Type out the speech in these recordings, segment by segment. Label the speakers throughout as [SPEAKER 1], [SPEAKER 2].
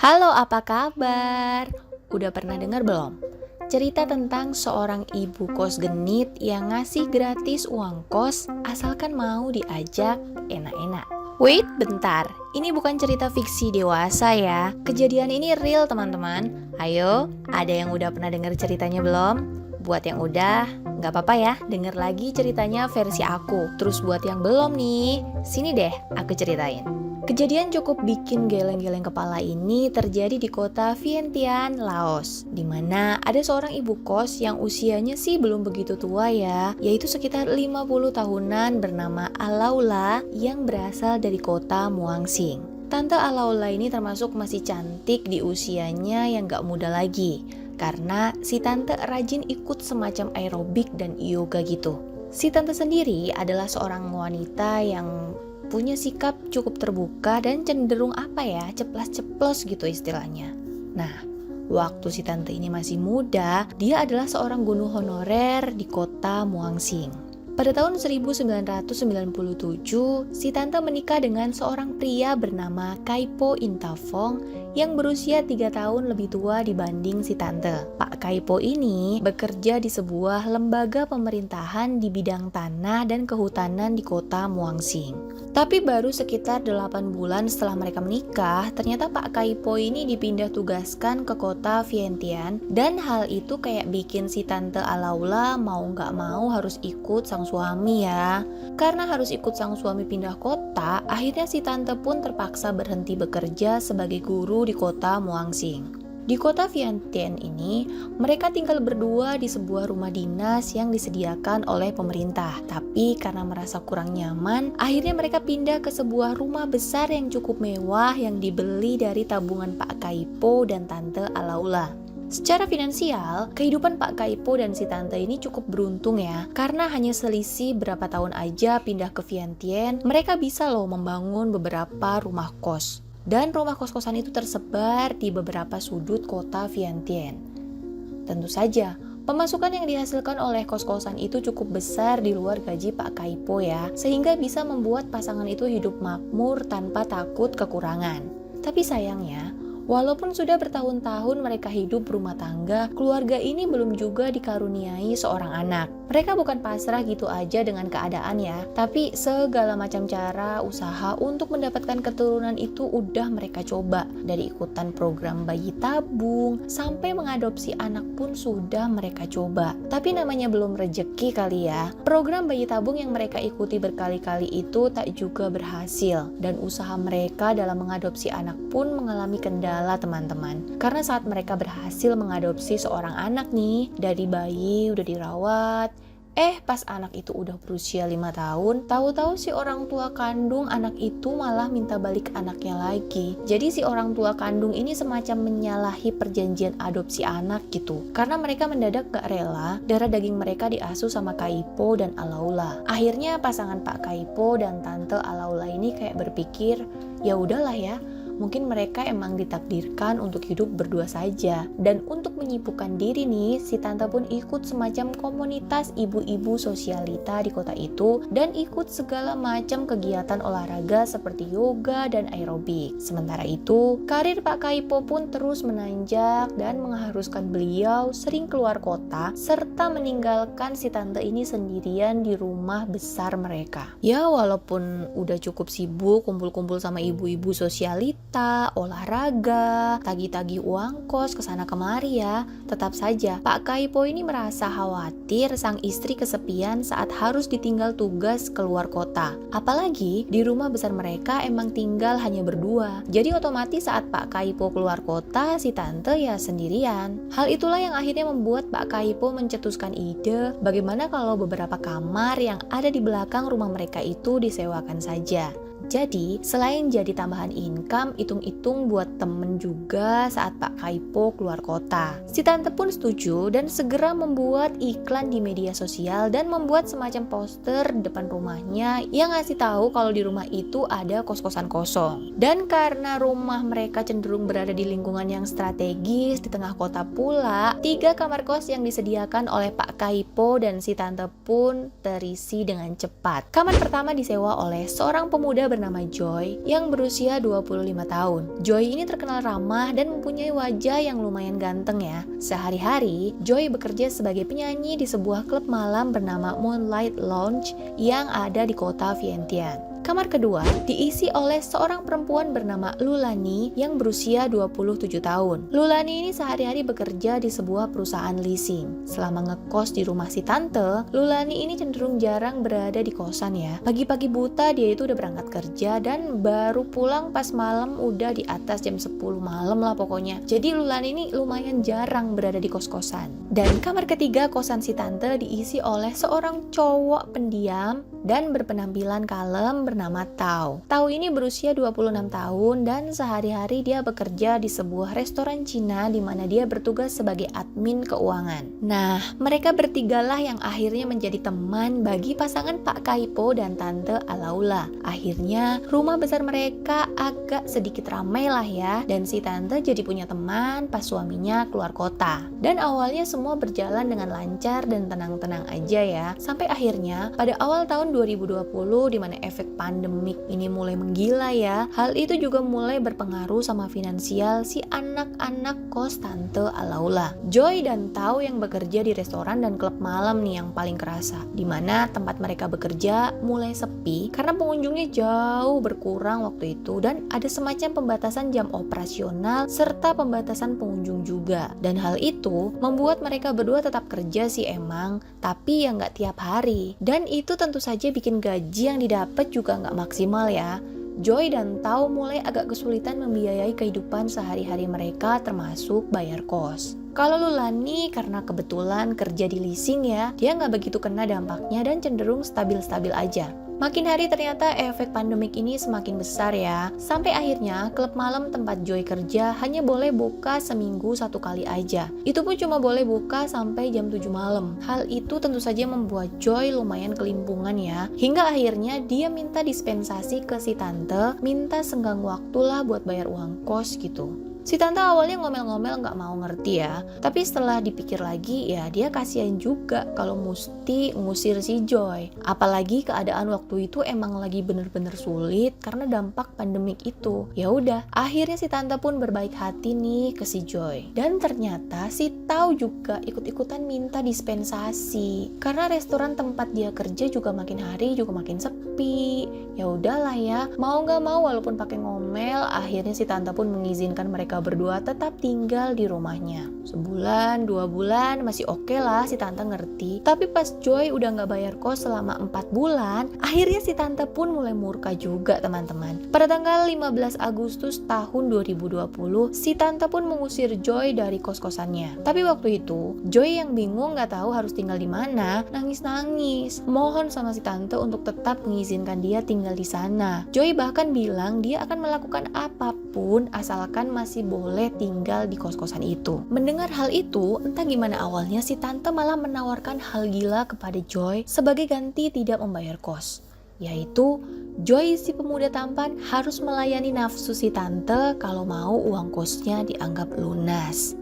[SPEAKER 1] Halo, apa kabar? Udah pernah dengar belum? Cerita tentang seorang ibu kos genit yang ngasih gratis uang kos asalkan mau diajak enak-enak. Wait, bentar. Ini bukan cerita fiksi dewasa ya. Kejadian ini real, teman-teman. Ayo, ada yang udah pernah dengar ceritanya belum? Buat yang udah, nggak apa-apa ya, denger lagi ceritanya versi aku. Terus buat yang belum nih, sini deh aku ceritain. Kejadian cukup bikin geleng-geleng kepala ini terjadi di kota Vientiane, Laos, di mana ada seorang ibu kos yang usianya sih belum begitu tua ya, yaitu sekitar 50 tahunan bernama Alaula yang berasal dari kota Muang Sing. Tante Alaula ini termasuk masih cantik di usianya yang gak muda lagi, karena si tante rajin ikut semacam aerobik dan yoga gitu. Si tante sendiri adalah seorang wanita yang punya sikap cukup terbuka dan cenderung ceplas-ceplos gitu istilahnya. Nah, waktu si tante ini masih muda, dia adalah seorang guru honorer di kota Muang Sing. Pada tahun 1997, si tante menikah dengan seorang pria bernama Kaipo Intafong yang berusia 3 tahun lebih tua dibanding si tante. Pak Kaipo ini bekerja di sebuah lembaga pemerintahan di bidang tanah dan kehutanan di kota Muang Sing. Tapi baru sekitar 8 bulan setelah mereka menikah, ternyata Pak Kaipo ini dipindah tugaskan ke kota Vientiane, dan hal itu kayak bikin si tante Alaula mau gak mau harus ikut sang suami ya. Karena harus ikut sang suami pindah kota, akhirnya si tante pun terpaksa berhenti bekerja sebagai guru di kota Muang Sing. Di kota Vientiane ini, mereka tinggal berdua di sebuah rumah dinas yang disediakan oleh pemerintah. Tapi karena merasa kurang nyaman, akhirnya mereka pindah ke sebuah rumah besar yang cukup mewah yang dibeli dari tabungan Pak Kaipo dan Tante Alaula. Secara finansial, kehidupan Pak Kaipo dan si tante ini cukup beruntung ya, karena hanya selisih berapa tahun aja pindah ke Vientiane, mereka bisa loh membangun beberapa rumah kos. Dan rumah kos-kosan itu tersebar di beberapa sudut kota Vientiane. Tentu saja, pemasukan yang dihasilkan oleh kos-kosan itu cukup besar di luar gaji Pak Kaipo ya, sehingga bisa membuat pasangan itu hidup makmur tanpa takut kekurangan. Tapi sayangnya, walaupun sudah bertahun-tahun mereka hidup berumah tangga, keluarga ini belum juga dikaruniai seorang anak. Mereka bukan pasrah gitu aja dengan keadaan ya, tapi segala macam cara usaha untuk mendapatkan keturunan itu udah mereka coba. Dari ikutan program bayi tabung, sampai mengadopsi anak pun sudah mereka coba. Tapi namanya belum rejeki kali ya. Program bayi tabung yang mereka ikuti berkali-kali itu tak juga berhasil, dan usaha mereka dalam mengadopsi anak pun mengalami kendala teman-teman. Karena saat mereka berhasil mengadopsi seorang anak nih, dari bayi udah dirawat, pas anak itu udah berusia 5 tahun, tahu-tahu si orang tua kandung anak itu malah minta balik anaknya lagi. Jadi si orang tua kandung ini semacam menyalahi perjanjian adopsi anak gitu. Karena mereka mendadak gak rela darah daging mereka diasuh sama Kaipo dan Alaula. Akhirnya pasangan Pak Kaipo dan Tante Alaula ini kayak berpikir, ya udahlah ya, mungkin mereka emang ditakdirkan untuk hidup berdua saja. Dan untuk menyibukkan diri nih, si tante pun ikut semacam komunitas ibu-ibu sosialita di kota itu, dan ikut segala macam kegiatan olahraga seperti yoga dan aerobik. Sementara itu, karir Pak Kaipo pun terus menanjak dan mengharuskan beliau sering keluar kota, serta meninggalkan si tante ini sendirian di rumah besar mereka. Ya walaupun udah cukup sibuk kumpul-kumpul sama ibu-ibu sosialita, olahraga, tagih-tagih uang kos kesana kemari ya, tetap saja Pak Kaipo ini merasa khawatir sang istri kesepian saat harus ditinggal tugas keluar kota. Apalagi di rumah besar mereka emang tinggal hanya berdua. Jadi otomatis saat Pak Kaipo keluar kota, si tante ya sendirian. Hal itulah yang akhirnya membuat Pak Kaipo mencetuskan ide bagaimana kalau beberapa kamar yang ada di belakang rumah mereka itu disewakan saja. Jadi, selain jadi tambahan income, hitung-hitung buat temen juga saat Pak Kaipo keluar kota. Si tante pun setuju dan segera membuat iklan di media sosial dan membuat semacam poster di depan rumahnya yang ngasih tahu kalau di rumah itu ada kos-kosan kosong. Dan karena rumah mereka cenderung berada di lingkungan yang strategis di tengah kota pula, 3 kamar kos yang disediakan oleh Pak Kaipo dan si tante pun terisi dengan cepat. Kamar pertama disewa oleh seorang pemuda bernama Joy yang berusia 25 tahun. Joy ini terkenal ramah dan mempunyai wajah yang lumayan ganteng ya. Sehari-hari, Joy bekerja sebagai penyanyi di sebuah klub malam bernama Moonlight Lounge yang ada di kota Vientiane. Kamar kedua diisi oleh seorang perempuan bernama Lulani yang berusia 27 tahun. Lulani ini sehari-hari bekerja di sebuah perusahaan leasing. Selama ngekos di rumah si tante, Lulani ini cenderung jarang berada di kosan ya. Pagi-pagi buta dia itu udah berangkat kerja dan baru pulang pas malam udah di atas jam 10 malam lah pokoknya. Jadi Lulani ini lumayan jarang berada di kos-kosan. Dan kamar ketiga kosan si tante diisi oleh seorang cowok pendiam dan berpenampilan kalem bernama Tao. Tao ini berusia 26 tahun dan sehari-hari dia bekerja di sebuah restoran Cina di mana dia bertugas sebagai admin keuangan. Nah, mereka bertigalah yang akhirnya menjadi teman bagi pasangan Pak Kaipo dan Tante Alaula. Akhirnya, rumah besar mereka agak sedikit ramai lah ya, dan si Tante jadi punya teman pas suaminya keluar kota. Dan awalnya semua berjalan dengan lancar dan tenang-tenang aja ya, sampai akhirnya pada awal tahun 2020 di mana efek pandemik ini mulai menggila ya. Hal itu juga mulai berpengaruh sama finansial si anak-anak kos Tante Alaula. Joy dan Tao yang bekerja di restoran dan klub malam nih yang paling kerasa, dimana tempat mereka bekerja mulai sepi karena pengunjungnya jauh berkurang waktu itu dan ada semacam pembatasan jam operasional serta pembatasan pengunjung juga. Dan hal itu membuat mereka berdua tetap kerja sih emang, tapi ya nggak tiap hari. Dan itu tentu saja bikin gaji yang didapat juga nggak maksimal ya. Joy dan Tao mulai agak kesulitan membiayai kehidupan sehari-hari mereka termasuk bayar kos. Kalau Lulani karena kebetulan kerja di leasing ya, dia nggak begitu kena dampaknya dan cenderung stabil-stabil aja. Makin hari ternyata efek pandemik ini semakin besar ya. Sampai akhirnya klub malam tempat Joy kerja hanya boleh buka seminggu 1 kali aja. Itu pun cuma boleh buka sampai jam 7 malam. Hal itu tentu saja membuat Joy lumayan kelimpungan ya. Hingga akhirnya dia minta dispensasi ke si tante, minta senggang waktu lah buat bayar uang kos gitu. Si tante awalnya ngomel-ngomel gak mau ngerti ya, tapi setelah dipikir lagi ya dia kasihan juga kalau mesti ngusir si Joy. Apalagi keadaan waktu itu emang lagi bener-bener sulit karena dampak pandemik itu. Ya udah, akhirnya si tante pun berbaik hati nih ke si Joy. Dan ternyata si Tao juga ikut-ikutan minta dispensasi karena restoran tempat dia kerja juga makin hari juga makin sepi. Ya udahlah ya, mau gak mau walaupun pakai ngomel, akhirnya si tante pun mengizinkan mereka berdua tetap tinggal di rumahnya. Sebulan, 2 bulan masih oke lah si tante ngerti. Tapi pas Joy udah gak bayar kos selama 4 bulan, akhirnya si tante pun mulai murka juga teman-teman. Pada tanggal 15 Agustus tahun 2020, si tante pun mengusir Joy dari kos-kosannya. Tapi waktu itu, Joy yang bingung gak tahu harus tinggal di mana, nangis-nangis. Mohon sama si tante untuk tetap mengizinkan dia tinggal di sana. Joy bahkan bilang dia akan melakukan apapun asalkan masih boleh tinggal di kos-kosan itu. Mendengar hal itu, entah gimana awalnya si tante malah menawarkan hal gila kepada Joy sebagai ganti tidak membayar kos, yaitu Joy si pemuda tampan harus melayani nafsu si tante kalau mau uang kosnya dianggap lunas.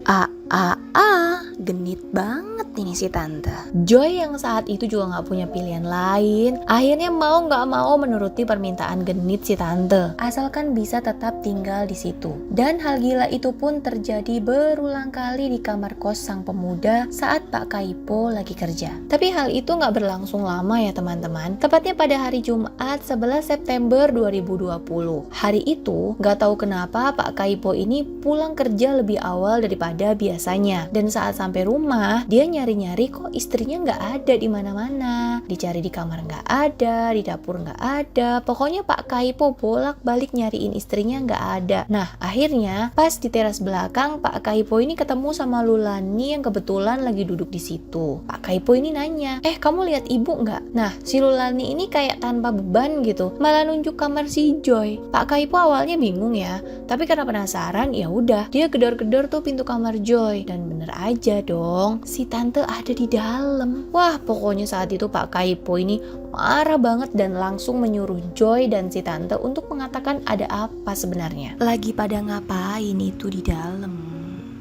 [SPEAKER 1] Genit banget ini si tante. Joy yang saat itu juga gak punya pilihan lain, akhirnya mau gak mau menuruti permintaan genit si tante, asalkan bisa tetap tinggal di situ. Dan hal gila itu pun terjadi berulang kali di kamar kos sang pemuda saat Pak Kaipo lagi kerja. Tapi hal itu gak berlangsung lama ya teman-teman. Tepatnya pada hari Jumat 11 September 2020. Hari itu gak tahu kenapa Pak Kaipo ini pulang kerja lebih awal daripada biasanya. Dan saat sampai rumah, dia nyari-nyari kok istrinya nggak ada di mana-mana. Dicari di kamar nggak ada, di dapur nggak ada. Pokoknya Pak Kaipo bolak-balik nyariin istrinya nggak ada. Nah, akhirnya pas di teras belakang, Pak Kaipo ini ketemu sama Lulani yang kebetulan lagi duduk di situ. Pak Kaipo ini nanya, kamu lihat ibu nggak? Nah, si Lulani ini kayak tanpa beban gitu, malah nunjuk kamar si Joy. Pak Kaipo awalnya bingung ya, tapi karena penasaran, ya udah, dia gedor-gedor tuh pintu kamar Joy. Dan bener aja dong, si tante ada di dalam. Wah, pokoknya saat itu Pak Kaipo ini marah banget dan langsung menyuruh Joy dan si tante untuk mengatakan ada apa sebenarnya. Lagi pada ngapain itu di dalam?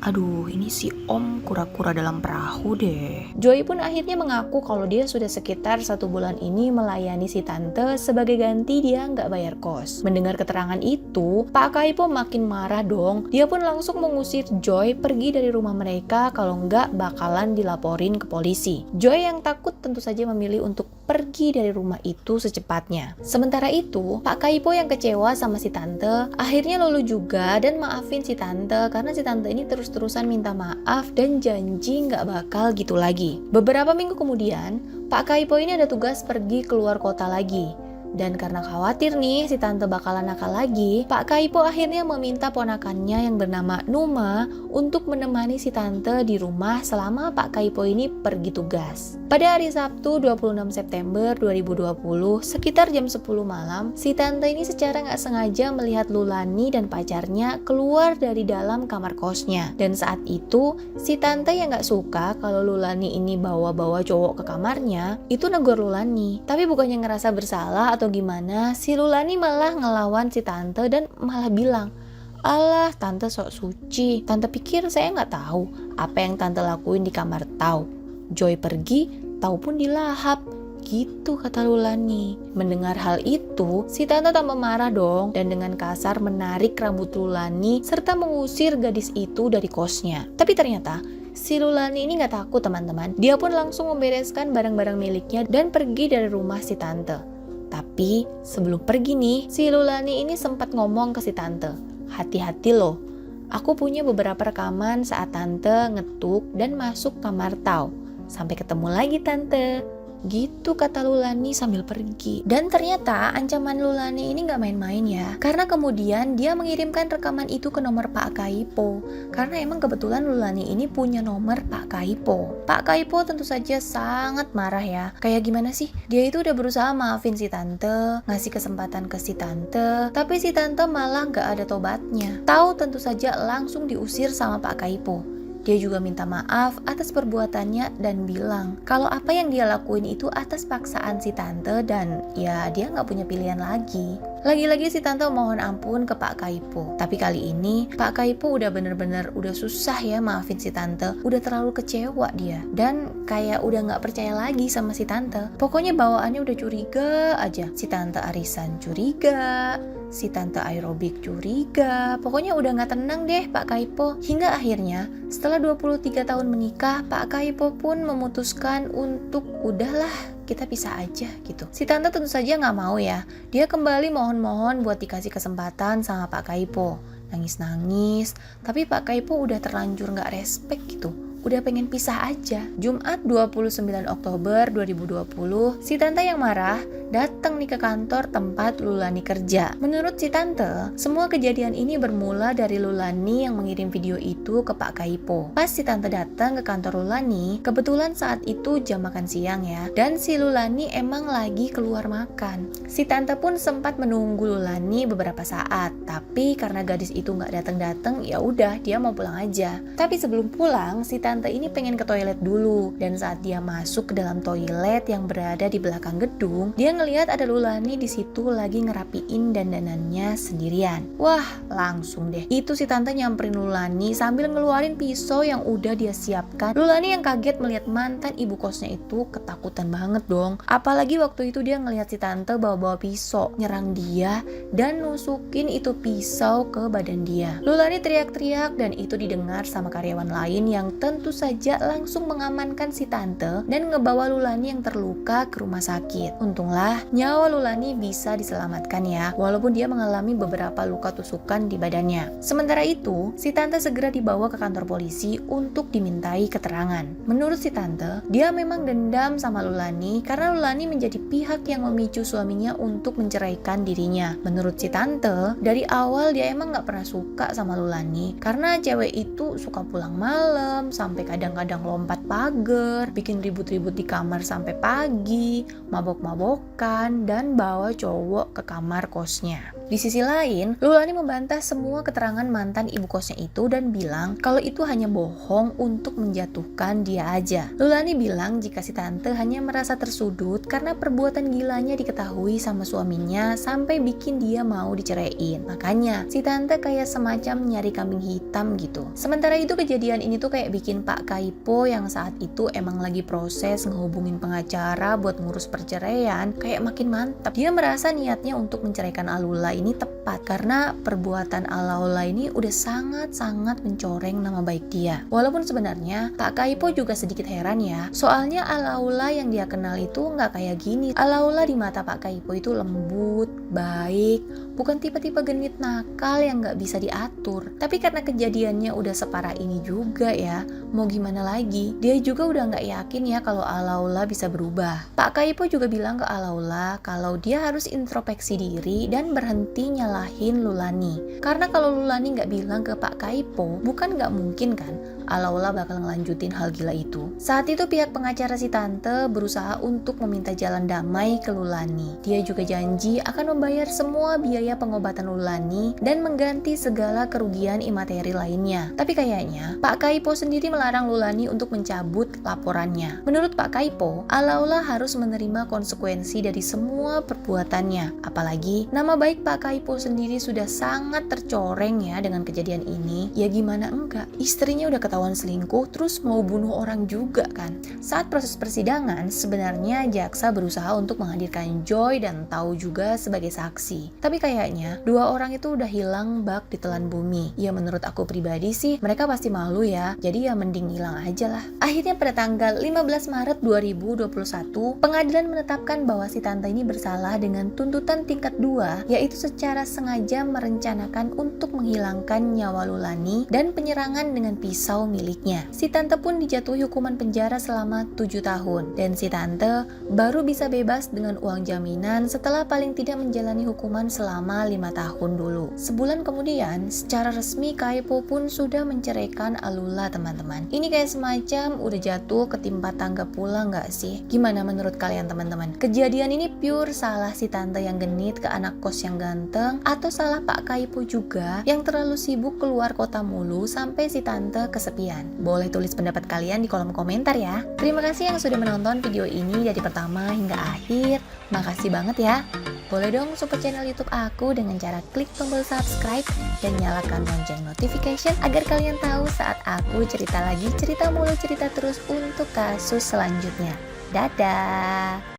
[SPEAKER 1] Aduh, ini si Om kura-kura dalam perahu deh. Joy pun akhirnya mengaku kalau dia sudah sekitar 1 bulan ini melayani si tante sebagai ganti dia nggak bayar kos. Mendengar keterangan itu, Pak Kaipo makin marah dong. Dia pun langsung mengusir Joy pergi dari rumah mereka, kalau nggak bakalan dilaporin ke polisi. Joy yang takut tentu saja memilih untuk pergi dari rumah itu secepatnya. Sementara itu, Pak Kaipo yang kecewa sama si tante akhirnya luluh juga dan maafin si tante karena si tante ini terus-terusan minta maaf dan janji nggak bakal gitu lagi. Beberapa minggu kemudian, Pak Kaipo ini ada tugas pergi keluar kota lagi. Dan karena khawatir nih si tante bakalan nakal lagi, Pak Kaipo akhirnya meminta ponakannya yang bernama Numa untuk menemani si tante di rumah selama Pak Kaipo ini pergi tugas. Pada hari Sabtu 26 September 2020, sekitar jam 10 malam, si tante ini secara nggak sengaja melihat Lulani dan pacarnya keluar dari dalam kamar kosnya. Dan saat itu, si tante yang nggak suka kalau Lulani ini bawa-bawa cowok ke kamarnya, itu negur Lulani. Tapi bukannya ngerasa bersalah atau gimana, si Lulani malah ngelawan si tante dan malah bilang, "Alah, tante sok suci. Tante pikir saya nggak tahu apa yang tante lakuin di kamar tahu. Joy pergi, tahu pun dilahap." Gitu kata Lulani. Mendengar hal itu, si tante tambah marah dong dan dengan kasar menarik rambut Lulani serta mengusir gadis itu dari kosnya. Tapi ternyata si Lulani ini nggak takut teman-teman. Dia pun langsung membereskan barang-barang miliknya dan pergi dari rumah si tante. Tapi sebelum pergi nih, si Lulani ini sempat ngomong ke si tante, "Hati-hati loh, aku punya beberapa rekaman saat tante ngetuk dan masuk kamar Tau. Sampai ketemu lagi tante." Gitu kata Lulani sambil pergi. Dan ternyata ancaman Lulani ini gak main-main ya. Karena kemudian dia mengirimkan rekaman itu ke nomor Pak Kaipo. Karena emang kebetulan Lulani ini punya nomor Pak Kaipo. Pak Kaipo tentu saja sangat marah ya. Kayak gimana sih? Dia itu udah berusaha maafin si tante, ngasih kesempatan ke si tante, tapi si tante malah gak ada tobatnya. Tahu tentu saja langsung diusir sama Pak Kaipo. Dia juga minta maaf atas perbuatannya dan bilang kalau apa yang dia lakuin itu atas paksaan si tante dan ya dia nggak punya pilihan lagi. Lagi-lagi si tante mohon ampun ke Pak Kaipo. Tapi kali ini Pak Kaipo udah bener-bener udah susah ya maafin si tante. Udah terlalu kecewa dia dan kayak udah nggak percaya lagi sama si tante. Pokoknya bawaannya udah curiga aja. Si tante arisan curiga, si tante aerobik curiga. Pokoknya udah gak tenang deh Pak Kaipo. Hingga akhirnya setelah 23 tahun menikah, Pak Kaipo pun memutuskan untuk udahlah kita pisah aja gitu. Si tante tentu saja gak mau ya. Dia kembali mohon-mohon buat dikasih kesempatan sama Pak Kaipo. Nangis-nangis, tapi Pak Kaipo udah terlanjur gak respect gitu. Udah pengen pisah aja. Jumat 29 Oktober 2020, si tante yang marah datang nih ke kantor tempat Lulani kerja. Menurut si tante, semua kejadian ini bermula dari Lulani yang mengirim video itu ke Pak Kaipo. Pas si tante datang ke kantor Lulani, kebetulan saat itu jam makan siang ya, dan si Lulani emang lagi keluar makan. Si tante pun sempat menunggu Lulani beberapa saat, tapi karena gadis itu nggak datang-datang, ya udah dia mau pulang aja. Tapi sebelum pulang, si tante ini pengen ke toilet dulu, dan saat dia masuk ke dalam toilet yang berada di belakang gedung, dia ngelihat ada Lulani di situ lagi ngerapiin dandanannya sendirian. Wah, langsung deh. Itu si tante nyamperin Lulani sambil ngeluarin pisau yang udah dia siapkan. Lulani yang kaget melihat mantan ibu kosnya itu ketakutan banget dong. Apalagi waktu itu dia ngelihat si tante bawa-bawa pisau, nyerang dia dan nusukin itu pisau ke badan dia. Lulani teriak-teriak dan itu didengar sama karyawan lain yang tentu saja langsung mengamankan si tante dan ngebawa Lulani yang terluka ke rumah sakit. Untunglah nyawa Lulani bisa diselamatkan ya, walaupun dia mengalami beberapa luka tusukan di badannya. Sementara itu, si tante segera dibawa ke kantor polisi untuk dimintai keterangan. Menurut si tante, dia memang dendam sama Lulani karena Lulani menjadi pihak yang memicu suaminya untuk menceraikan dirinya. Menurut si tante, dari awal dia emang gak pernah suka sama Lulani karena cewek itu suka pulang malam, sampai kadang-kadang lompat pagar, bikin ribut-ribut di kamar sampai pagi, mabok-mabokan, dan bawa cowok ke kamar kosnya. Di sisi lain, Lulani membantah semua keterangan mantan ibu kosnya itu dan bilang kalau itu hanya bohong untuk menjatuhkan dia aja. Lulani bilang jika si tante hanya merasa tersudut karena perbuatan gilanya diketahui sama suaminya sampai bikin dia mau diceraiin. Makanya si tante kayak semacam nyari kambing hitam gitu. Sementara itu kejadian ini tuh kayak bikin Pak Kaipo yang saat itu emang lagi proses ngehubungin pengacara buat ngurus perceraian kayak makin mantap. Dia merasa niatnya untuk menceraikan Alula ini tepat karena perbuatan Alaula ini udah sangat-sangat mencoreng nama baik dia. Walaupun sebenarnya Pak Kaipo juga sedikit heran ya, soalnya Alaula yang dia kenal itu nggak kayak gini. Alaula di mata Pak Kaipo itu lembut, baik, bukan tipe-tipe genit nakal yang nggak bisa diatur. Tapi karena kejadiannya udah separah ini juga ya, mau gimana lagi? Dia juga udah nggak yakin ya kalau Alaula bisa berubah. Pak Kaipo juga bilang ke Alaula kalau dia harus introspeksi diri dan berhenti nyalahin Lulani. Karena kalau Lulani nggak bilang ke Pak Kaipo, bukan nggak mungkin kan Alaula bakal ngelanjutin hal gila itu. Saat itu pihak pengacara si tante berusaha untuk meminta jalan damai ke Lulani. Dia juga janji akan membayar semua biaya pengobatan Lulani dan mengganti segala kerugian imateri lainnya. Tapi kayaknya Pak Kaipo sendiri melarang Lulani untuk mencabut laporannya. Menurut Pak Kaipo, Alaula harus menerima konsekuensi dari semua perbuatannya. Apalagi nama baik Pak Kaipo sendiri sudah sangat tercoreng ya dengan kejadian ini. Ya gimana enggak? Istrinya udah ketahuan selingkuh terus mau bunuh orang juga kan. Saat proses persidangan sebenarnya jaksa berusaha untuk menghadirkan Joy dan Tau juga sebagai saksi. Tapi kayaknya dua orang itu udah hilang bak ditelan bumi. Ya menurut aku pribadi sih mereka pasti malu ya. Jadi ya mending hilang aja lah. Akhirnya pada tanggal 15 Maret 2021 pengadilan menetapkan bahwa si tante ini bersalah dengan tuntutan tingkat 2 yaitu secara sengaja merencanakan untuk menghilangkan nyawa Lulani dan penyerangan dengan pisau miliknya. Si tante pun dijatuhi hukuman penjara selama 7 tahun dan si tante baru bisa bebas dengan uang jaminan setelah paling tidak menjalani hukuman selama 5 tahun dulu. Sebulan kemudian, secara resmi Kaipo pun sudah menceraikan Alula teman-teman. Ini kayak semacam udah jatuh ketimpa tangga pula nggak sih? Gimana menurut kalian teman-teman? Kejadian ini pure salah si tante yang genit ke anak kos yang ganteng atau salah Pak Kaipo juga yang terlalu sibuk keluar kota mulu sampai si tante kesepian? Boleh tulis pendapat kalian di kolom komentar ya. Terima kasih yang sudah menonton video ini dari pertama hingga akhir. Makasih banget ya. Boleh dong support channel YouTube aku dengan cara klik tombol subscribe dan nyalakan lonceng notification agar kalian tahu saat aku cerita lagi cerita mulu cerita terus untuk kasus selanjutnya. Dadah!